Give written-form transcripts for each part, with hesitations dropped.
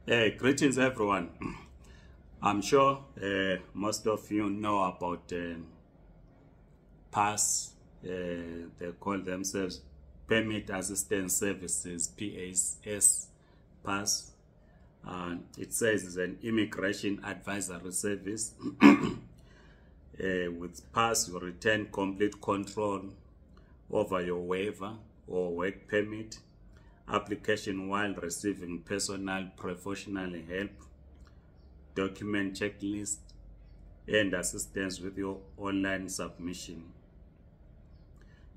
Greetings, everyone. I'm sure most of you know about PASS. They call themselves Permit Assistance Services, PAS, PASS. It says it's an immigration advisory service. With PASS, you retain complete control over your waiver or work permit application while receiving personal professional help, document checklist, and assistance with your online submission.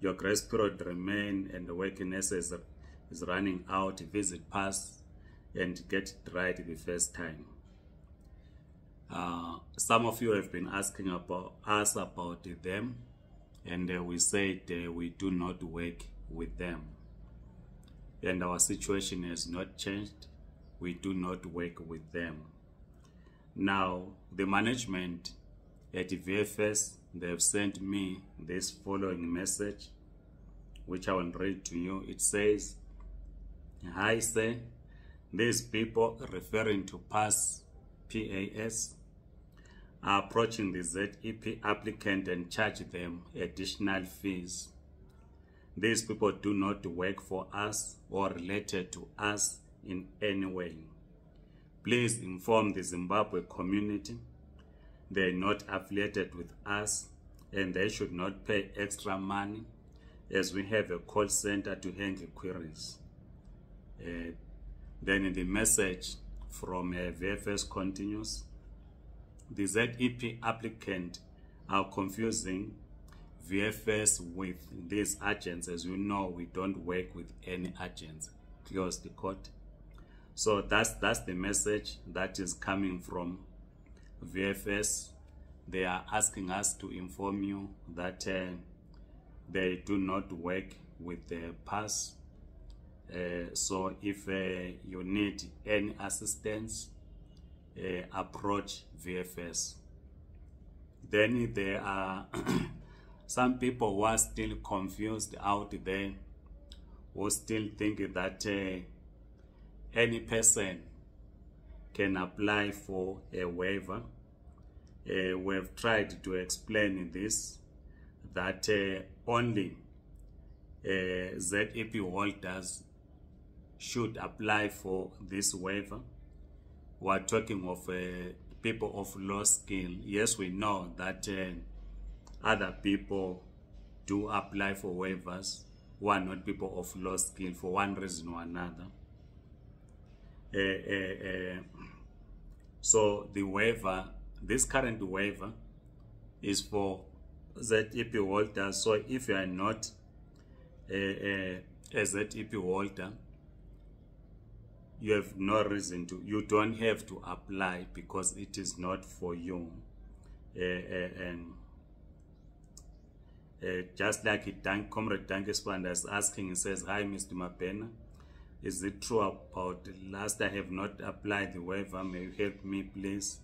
Your grace period remain and the working is running out. Visit PASS and get it right the first time. Some of you have been asking us about them, and we said we do not work with them. And our situation has not changed. We do not work with them. Now, the management at VFS, they have sent me this following message, which I will read to you. It says, "Hi, sir. These people," referring to PAS, are approaching the ZEP applicant and charge them additional fees. These people do not work for us or related to us in any way. Please inform the Zimbabwe community they are not affiliated with us and they should not pay extra money as we have a call center to handle queries." Then the message from VFS continues, "The ZEP applicant are confusing VFS with these agents. As you know, we don't work with any agents." Close the quote. So that's the message that is coming from VFS. They are asking us to inform you that they do not work with the PASS. So if you need any assistance, approach VFS. Then there are some people who are still confused out there, who still think that any person can apply for a waiver. We have tried to explain this, that only ZEP holders should apply for this waiver. We are talking of people of low skill. Yes, we know that other people do apply for waivers who are not people of low skill for one reason or another. So the waiver, this current waiver, is for ZEP holders. So if you are not a ZEP holder, you have no reason to, you don't have to apply because it is not for you. Just like Comrade Dankespanda is asking, he says, "Hi, Mr. Mapena. Is it true about last I have not applied the waiver? May you help me, please?"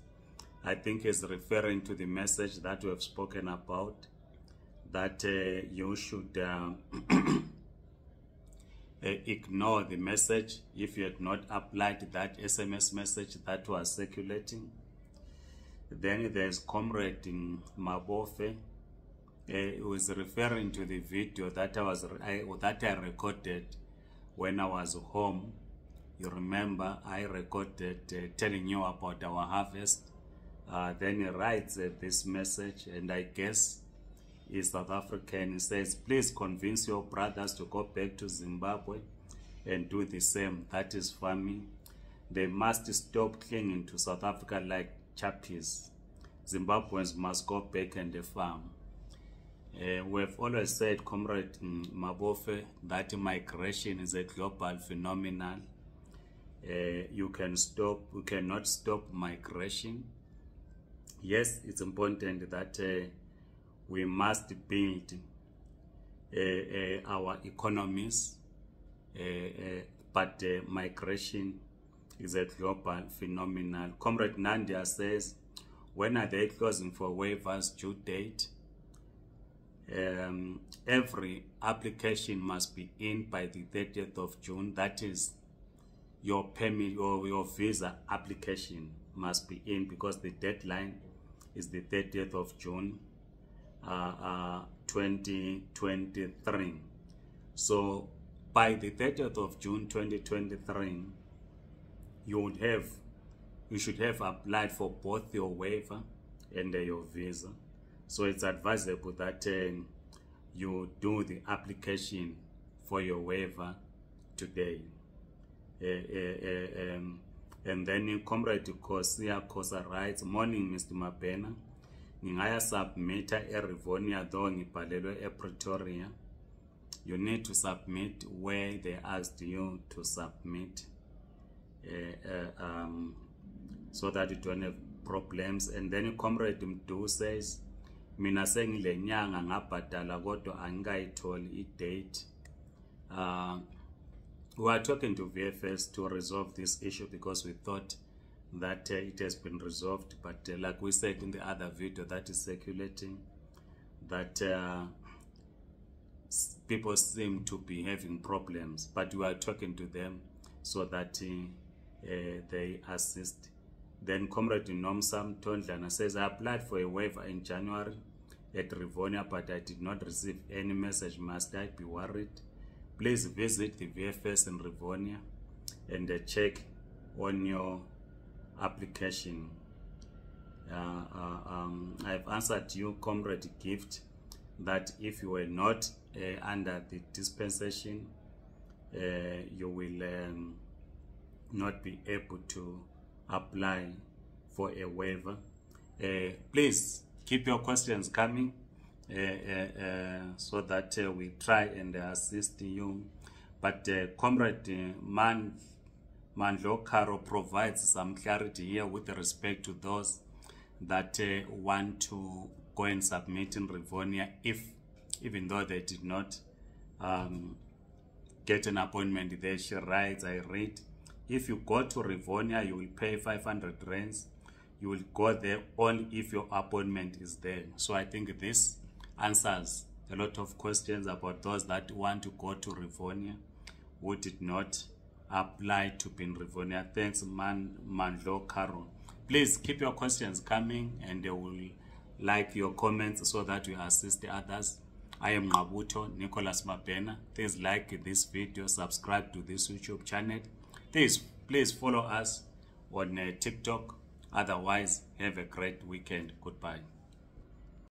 I think he's referring to the message that we have spoken about, that you should ignore the message if you had not applied that SMS message that was circulating. Then there's Comrade Mabofe, who is referring to the video that I recorded when I was home. You remember I recorded telling you about our harvest. Then he writes this message, and I guess he's South African. He says, "Please convince your brothers to go back to Zimbabwe and do the same. That is farming. They must stop clinging to South Africa like chappies. Zimbabweans must go back and farm." We have always said, Comrade Mabofe, that migration is a global phenomenon. You cannot stop migration. Yes, it's important that we must build our economies, but migration is a global phenomenon. Comrade Nandia says, "When are they closing for waivers due date?" Every application must be in by the 30th of June. That is your permit or your visa application must be in, because the deadline is the 30th of June 2023. So by the 30th of June 2023, you should have applied for both your waiver and your visa. So it's advisable that you do the application for your waiver today. And then Comrade Kosia Kosa writes, morning Mr. Mabena, ngingaya submita eRivonia though ngibhalelwe ePretoria. You need to submit where they asked you to submit, so that you don't have problems. And then Comrade Mdu says, mina sengile nyanga ngabhadala kodwa angikayitholi i-date. We are talking to VFS to resolve this issue, because we thought that it has been resolved, but like we said in the other video that is circulating, that people seem to be having problems, but we are talking to them so that they assist. Then Comrade Nomsam Tondlana says, I applied for a waiver in January at Rivonia, but I did not receive any message. Must I be worried? Please visit the VFS in Rivonia and check on your application. I've answered you, Comrade Gift, that if you were not under the dispensation, you will not be able to apply for a waiver. Please keep your questions coming, so that we try and assist you. But Comrade Mandlo Caro provides some clarity here with respect to those that want to go and submit in Rivonia, even though they did not get an appointment there. She writes, I read, if you go to Rivonia, you will pay 500 rands. You will go there only if your appointment is there. So I think this answers a lot of questions about those that want to go to Rivonia who did not apply to be in Rivonia. Thanks, Mandlo Caro. Please keep your questions coming, and they will like your comments so that we assist the others. I am Ngabuto Nicholas Mabena. Please like this video, subscribe to this YouTube channel. Please follow us on TikTok. Otherwise, have a great weekend. Goodbye.